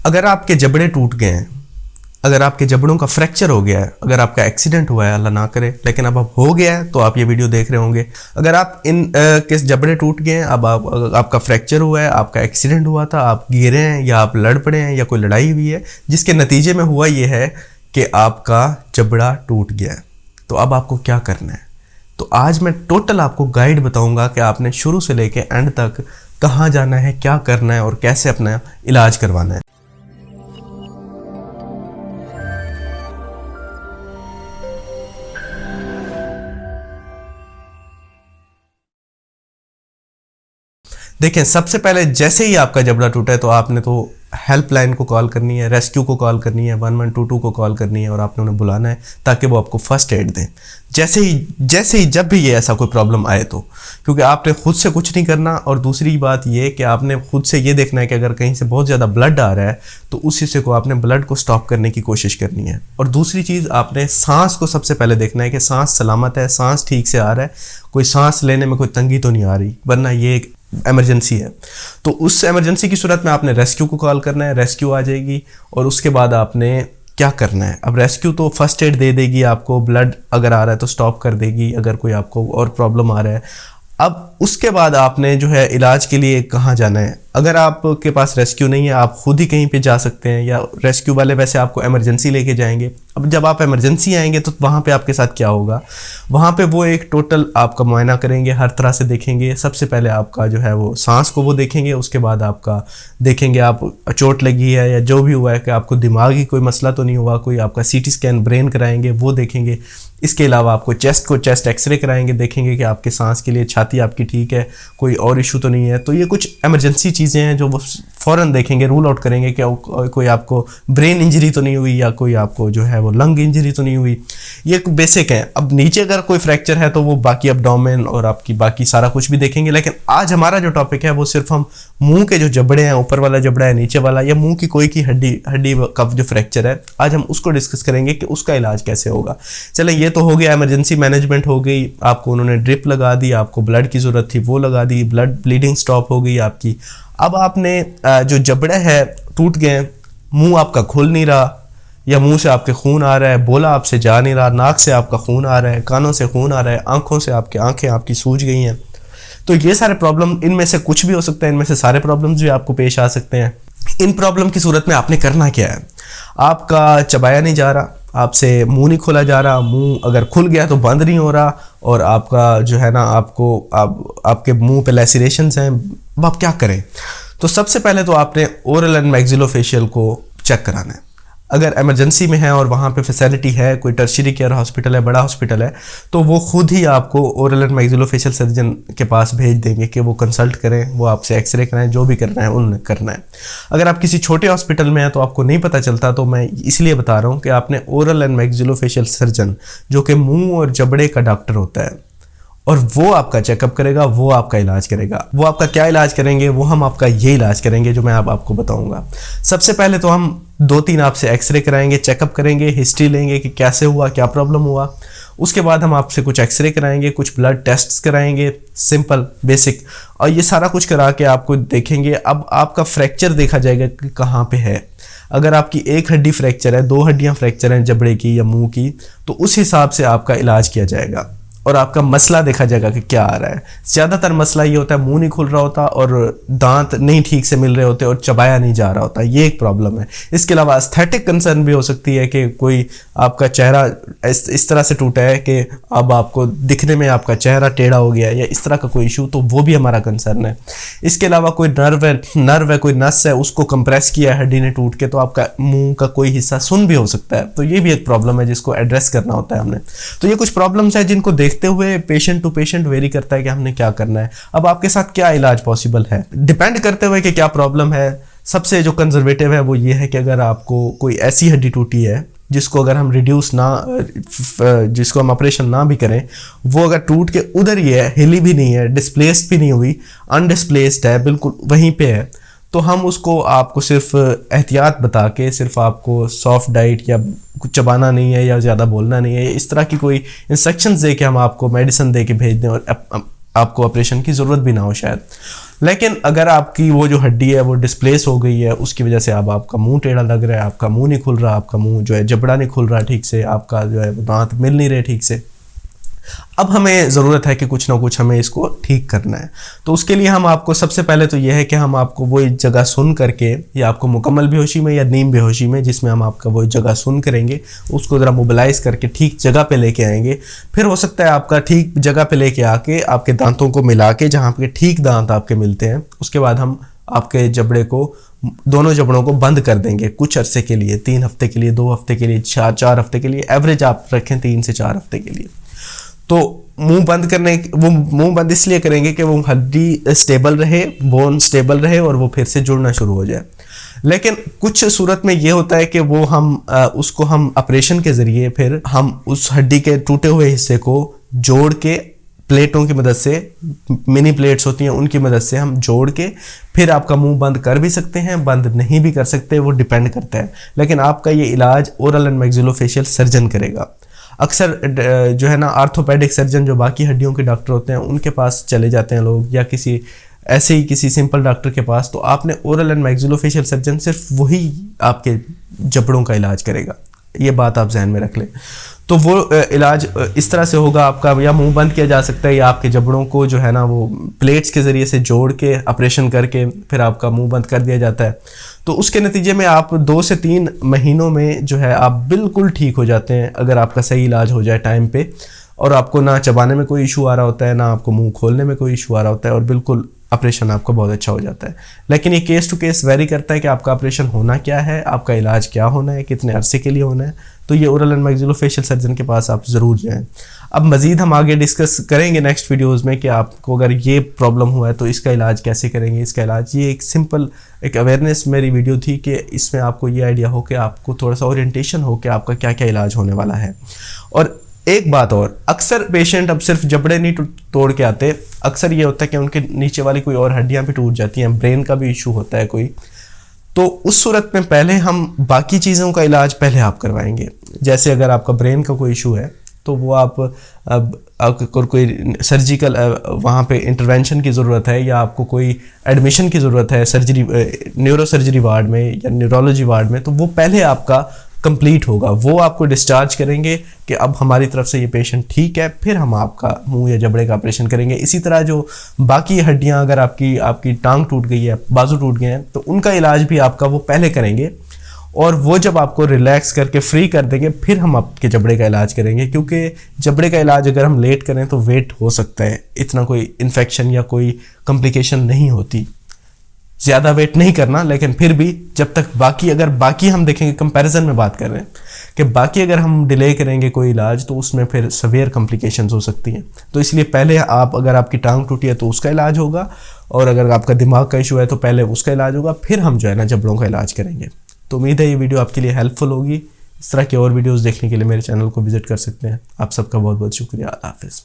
अगर आपके जबड़े टूट गए हैं, अगर आपके जबड़ों का फ्रैक्चर हो गया है, अगर आपका एक्सीडेंट हुआ है, अल्लाह ना करे, लेकिन अब हो गया है तो आप ये वीडियो देख रहे होंगे। अगर आप के जबड़े टूट गए हैं, अब आपका फ्रैक्चर हुआ है, आपका एक्सीडेंट हुआ था, आप गिरे हैं या आप लड़ पड़े हैं या कोई लड़ाई हुई है जिसके नतीजे में हुआ ये है कि आपका जबड़ा टूट गया है, तो अब आपको क्या करना है। तो आज मैं टोटल आपको गाइड बताऊंगा कि आपने शुरू से लेके एंड तक कहाँ जाना है, क्या करना है और कैसे अपना इलाज करवाना है। देखें, सबसे पहले जैसे ही आपका जबड़ा टूटा है तो आपने तो हेल्पलाइन को कॉल करनी है, रेस्क्यू को कॉल करनी है, 1122 को कॉल करनी है और आपने उन्हें बुलाना है ताकि वो आपको फर्स्ट एड दें। जैसे ही जब भी ये ऐसा कोई प्रॉब्लम आए तो, क्योंकि आपने खुद से कुछ नहीं करना। और दूसरी बात ये कि आपने खुद से ये देखना है कि अगर कहीं से बहुत ज़्यादा ब्लड आ रहा है तो उस हिस्से को आपने ब्लड को स्टॉप करने की कोशिश करनी है। और दूसरी चीज़, आपने सांस को सबसे पहले देखना है कि सांस सलामत है, सांस ठीक से आ रहा है, कोई सांस लेने में कोई तंगी तो नहीं आ रही, वरना ये एक इमरजेंसी है। तो उस इमरजेंसी की सूरत में आपने रेस्क्यू को कॉल करना है, रेस्क्यू आ जाएगी और उसके बाद आपने क्या करना है। अब रेस्क्यू तो फर्स्ट एड दे देगी आपको, ब्लड अगर आ रहा है तो स्टॉप कर देगी अगर कोई आपको और प्रॉब्लम आ रहा है। अब उसके बाद आपने जो है इलाज के लिए कहाँ जाना है। अगर आपके पास रेस्क्यू नहीं है, आप खुद ही कहीं पे जा सकते हैं या रेस्क्यू वाले वैसे आपको इमरजेंसी लेके जाएंगे। अब जब आप इमरजेंसी आएंगे तो वहाँ पे आपके साथ क्या होगा, वहाँ पे वो एक टोटल आपका मुआयना करेंगे, हर तरह से देखेंगे। सबसे पहले आपका जो है वो सांस को वो देखेंगे, उसके बाद आपका देखेंगे आप चोट लगी है या जो भी हुआ है कि आपको दिमागी कोई मसला तो नहीं हुआ, कोई आपका सीटी स्कैन ब्रेन कराएंगे, वो देखेंगे। इसके अलावा आपको चेस्ट एक्सरे कराएंगे, देखेंगे कि आपके सांस के लिए छाती आपकी ठीक है, कोई और इशू तो नहीं है। तो ये कुछ इमरजेंसी चीज़ें हैं जो वो फ़ौरन देखेंगे, रूल आउट करेंगे कि कोई आपको ब्रेन इंजरी तो नहीं हुई या कोई आपको जो है वो लंग इंजरी तो नहीं हुई। ये बेसिक है। अब नीचे अगर कोई फ्रैक्चर है तो वो बाकी एब्डोमेन और आपकी बाकी सारा कुछ भी देखेंगे। लेकिन आज हमारा जो टॉपिक है वो सिर्फ हम मुंह के जो जबड़े हैं, ऊपर वाला जबड़ा है, नीचे वाला, या मुंह की कोई की हड्डी का जो फ्रैक्चर है, आज हम उसको डिस्कस करेंगे कि उसका इलाज कैसे होगा। चलें, ये तो हो गया, इमरजेंसी मैनेजमेंट हो गई, आपको उन्होंने ड्रिप लगा दी, आपको ब्लड की ज़रूरत थी वो लगा दी, ब्लड ब्लीडिंग स्टॉप हो गई आपकी। अब आपने जो जबड़े है टूट गए, मुंह आपका खुल नहीं रहा या मुंह से आपके खून आ रहा है, बोला आपसे जा नहीं रहा, नाक से आपका खून आ रहा है, कानों से खून आ रहा है, आंखों से आंखें आपकी सूज गई हैं, तो ये सारे प्रॉब्लम, इनमें से कुछ भी हो सकता है, इनमें से सारे प्रॉब्लम्स भी आपको पेश आ सकते हैं। इन प्रॉब्लम की सूरत में आपने करना क्या है। आपका चबाया नहीं जा रहा, आपसे मुंह नहीं खोला जा रहा, मुंह अगर खुल गया तो बंद नहीं हो रहा, और आपका जो है ना आपके मुंह पे लैसिरेशंस हैं। अब आप क्या करें। तो सबसे पहले तो आपने ओरल एंड मैक्सिलोफेशियल को चेक कराना है। अगर इमरजेंसी में है और वहाँ पे फैसिलिटी है, कोई टर्शियरी केयर हॉस्पिटल है, बड़ा हॉस्पिटल है, तो वो खुद ही आपको ओरल एंड मैक्सिलोफेशियल सर्जन के पास भेज देंगे कि वो कंसल्ट करें, वो आपसे एक्सरे कराएं, जो भी करना है उन्हें करना है। अगर आप किसी छोटे हॉस्पिटल में हैं तो आपको नहीं पता चलता, तो मैं इसलिए बता रहा हूँ कि आपने ओरल एंड मैक्सिलोफेशियल सर्जन, जो कि मुँह और जबड़े का डॉक्टर होता है, और वो आपका चेकअप करेगा, वो आपका इलाज करेगा। वो आपका क्या इलाज करेंगे, वो हम आपका ये इलाज करेंगे जो मैं आपको बताऊंगा। सबसे पहले तो हम 2-3 आपसे एक्सरे कराएंगे, चेकअप करेंगे, हिस्ट्री लेंगे कि कैसे हुआ, क्या प्रॉब्लम हुआ। उसके बाद हम आपसे कुछ एक्सरे कराएंगे, कुछ ब्लड टेस्ट्स कराएंगे, सिंपल बेसिक, और ये सारा कुछ करा के आपको देखेंगे। अब आपका फ्रैक्चर देखा जाएगा कि कहाँ पे है। अगर आपकी एक हड्डी फ्रैक्चर है, 2 हड्डियाँ फ्रैक्चर हैं जबड़े की या मुंह की, तो उस हिसाब से आपका इलाज किया जाएगा और आपका मसला देखा जाएगा कि क्या आ रहा है। ज़्यादातर मसला ये होता है मुंह नहीं खुल रहा होता और दांत नहीं ठीक से मिल रहे होते और चबाया नहीं जा रहा होता, ये एक प्रॉब्लम है। इसके अलावा एस्थेटिक कंसर्न भी हो सकती है कि कोई आपका चेहरा इस तरह से टूटा है कि अब आपको दिखने में आपका चेहरा टेढ़ा हो गया है, या इस तरह का कोई इशू, तो वो भी हमारा कंसर्न है। इसके अलावा कोई नर्व है, कोई नस है, उसको कंप्रेस किया है हड्डी ने टूट के, तो आपका मुंह का कोई हिस्सा सुन भी हो सकता है, तो ये भी एक प्रॉब्लम है जिसको एड्रेस करना होता है हमने। तो ये कुछ प्रॉब्लम्स है जिनको देखते हुए पेशेंट टू पेशेंट वेरी करता है कि हमने क्या करना है। अब आपके साथ क्या इलाज पॉसिबल है, डिपेंड करते हुए कि क्या प्रॉब्लम है। सबसे जो कंजर्वेटिव है वो ये है कि अगर आपको कोई ऐसी हड्डी टूटी है जिसको अगर हम जिसको हम ऑपरेशन ना भी करें, वो अगर टूट के उधर ही है, हिली भी नहीं है, डिस्प्लेस्ड भी नहीं हुई, अनडिस्प्लेस्ड है, बिल्कुल वहीं पे है, तो हम उसको आपको सिर्फ एहतियात बता के, सिर्फ आपको सॉफ्ट डाइट या कुछ चबाना नहीं है या ज़्यादा बोलना नहीं है, इस तरह की कोई इंस्ट्रक्शंस दे के हम आपको मेडिसिन दे के भेज दें और आपको ऑपरेशन की ज़रूरत भी ना हो शायद। लेकिन अगर आपकी वो जो हड्डी है वो डिस्प्लेस हो गई है, उसकी वजह से अब आपका मुंह टेढ़ा लग रहा है, आपका मुंह नहीं खुल रहा, आपका मुंह जो है जबड़ा नहीं खुल रहा ठीक से, आपका जो है दांत मिल नहीं रहे ठीक से, अब हमें ज़रूरत है कि कुछ ना कुछ हमें इसको ठीक करना है। तो उसके लिए हम आपको सबसे पहले तो यह है कि हम आपको वो जगह सुन करके, या आपको मुकम्मल बेहोशी में या नीम बेहोशी में, जिसमें हम आपका वो जगह सुन करेंगे, उसको ज़रा मोबिलाइज़ करके ठीक जगह पे लेके आएंगे। फिर हो सकता है आपका ठीक जगह पे लेके आके आपके दांतों को मिला के, जहाँ पे ठीक दांत आपके मिलते हैं, उसके बाद हम आपके जबड़े को, दोनों जबड़ों को बंद कर देंगे कुछ अरसे के लिए, 3 हफ्ते के लिए, 2 हफ्ते के लिए, 4 हफ्ते के लिए, एवरेज आप रखें 3 से 4 हफ्ते के लिए। तो मुंह बंद इसलिए करेंगे कि वो हड्डी स्टेबल रहे, बोन स्टेबल रहे और वो फिर से जुड़ना शुरू हो जाए। लेकिन कुछ सूरत में ये होता है कि वो उसको हम ऑपरेशन के ज़रिए फिर हम उस हड्डी के टूटे हुए हिस्से को जोड़ के, प्लेटों की मदद से, मिनी प्लेट्स होती हैं उनकी मदद से हम जोड़ के फिर आपका मुंह बंद कर भी सकते हैं, बंद नहीं भी कर सकते, वो डिपेंड करता है। लेकिन आपका ये इलाज ओरल एंड मैक्सिलोफेशियल सर्जन करेगा। अक्सर जो है ना आर्थोपेडिक सर्जन, जो बाकी हड्डियों के डॉक्टर होते हैं, उनके पास चले जाते हैं लोग, या किसी सिंपल डॉक्टर के पास। तो आपने ओरल एंड मैक्सिलोफेशियल सर्जन सिर्फ वही आपके जबड़ों का इलाज करेगा, ये बात आप जहन में रख लें। तो वो इलाज इस तरह से होगा आपका, या मुंह बंद किया जा सकता है, या आपके जबड़ों को जो है ना वो प्लेट्स के ज़रिए से जोड़ के ऑपरेशन करके फिर आपका मुंह बंद कर दिया जाता है। तो उसके नतीजे में आप 2 से 3 महीनों में जो है आप बिल्कुल ठीक हो जाते हैं, अगर आपका सही इलाज हो जाए टाइम पे, और आपको ना चबाने में कोई इशू आ रहा होता है, ना आपको मुंह खोलने में कोई इशू आ रहा होता है, और बिल्कुल ऑपरेशन आपका बहुत अच्छा हो जाता है। लेकिन ये केस टू केस वेरी करता है कि आपका ऑपरेशन होना क्या है, आपका इलाज क्या होना है, कितने अरसे के लिए होना है। तो ये ओरल एंड मैक्सिलोफेशियल सर्जन के पास आप ज़रूर जाएं। अब मज़ीद हम आगे डिस्कस करेंगे नेक्स्ट वीडियोज़ में कि आपको अगर ये प्रॉब्लम हुआ है तो इसका इलाज कैसे करेंगे। इसका इलाज, ये एक सिंपल एक अवेयरनेस मेरी वीडियो थी कि इसमें आपको ये आइडिया हो कि आपको थोड़ा सा ओरिएंटेशन हो कि आपका क्या क्या इलाज होने वाला है। और एक बात और, अक्सर पेशेंट अब सिर्फ जबड़े नहीं तोड़ के आते, अक्सर ये होता है कि उनके नीचे वाली कोई और हड्डियां भी टूट जाती हैं, ब्रेन का भी इशू होता है कोई। तो उस सूरत में पहले हम बाकी चीज़ों का इलाज पहले आप करवाएंगे। जैसे अगर आपका ब्रेन का कोई इशू है तो वो आपको कोई सर्जिकल वहाँ पे इंटरवेंशन की ज़रूरत है, या आपको कोई एडमिशन की ज़रूरत है सर्जरी, न्यूरो सर्जरी वार्ड में या न्यूरोलॉजी वार्ड में, तो वो पहले आपका कंप्लीट होगा। वो आपको डिस्चार्ज करेंगे कि अब हमारी तरफ से ये पेशेंट ठीक है, फिर हम आपका मुंह या जबड़े का ऑपरेशन करेंगे। इसी तरह जो बाकी हड्डियां, अगर आपकी टांग टूट गई है, बाजू टूट गए हैं, तो उनका इलाज भी आपका वो पहले करेंगे, और वो जब आपको रिलैक्स करके फ्री कर देंगे फिर हम आपके जबड़े का इलाज करेंगे। क्योंकि जबड़े का इलाज अगर हम लेट करें तो वेट हो सकता है, इतना कोई इन्फेक्शन या कोई कॉम्प्लिकेशन नहीं होती, ज़्यादा वेट नहीं करना। लेकिन फिर भी जब तक अगर बाकी हम देखेंगे, कंपैरिजन में बात कर रहे हैं कि बाकी अगर हम डिले करेंगे कोई इलाज तो उसमें फिर सवेयर कॉम्प्लिकेशंस हो सकती हैं। तो इसलिए पहले अगर आपकी टांग टूटी है तो उसका इलाज होगा, और अगर आपका दिमाग का इशू है तो पहले उसका इलाज होगा, फिर हम जो है ना जबड़ों का इलाज करेंगे। तो उम्मीद है ये वीडियो आपके लिए हेल्पफुल होगी। इस तरह के और वीडियोज़ देखने के लिए मेरे चैनल को विजिट कर सकते हैं। आप सबका बहुत बहुत शुक्रिया। अल्लाह हाफिज़।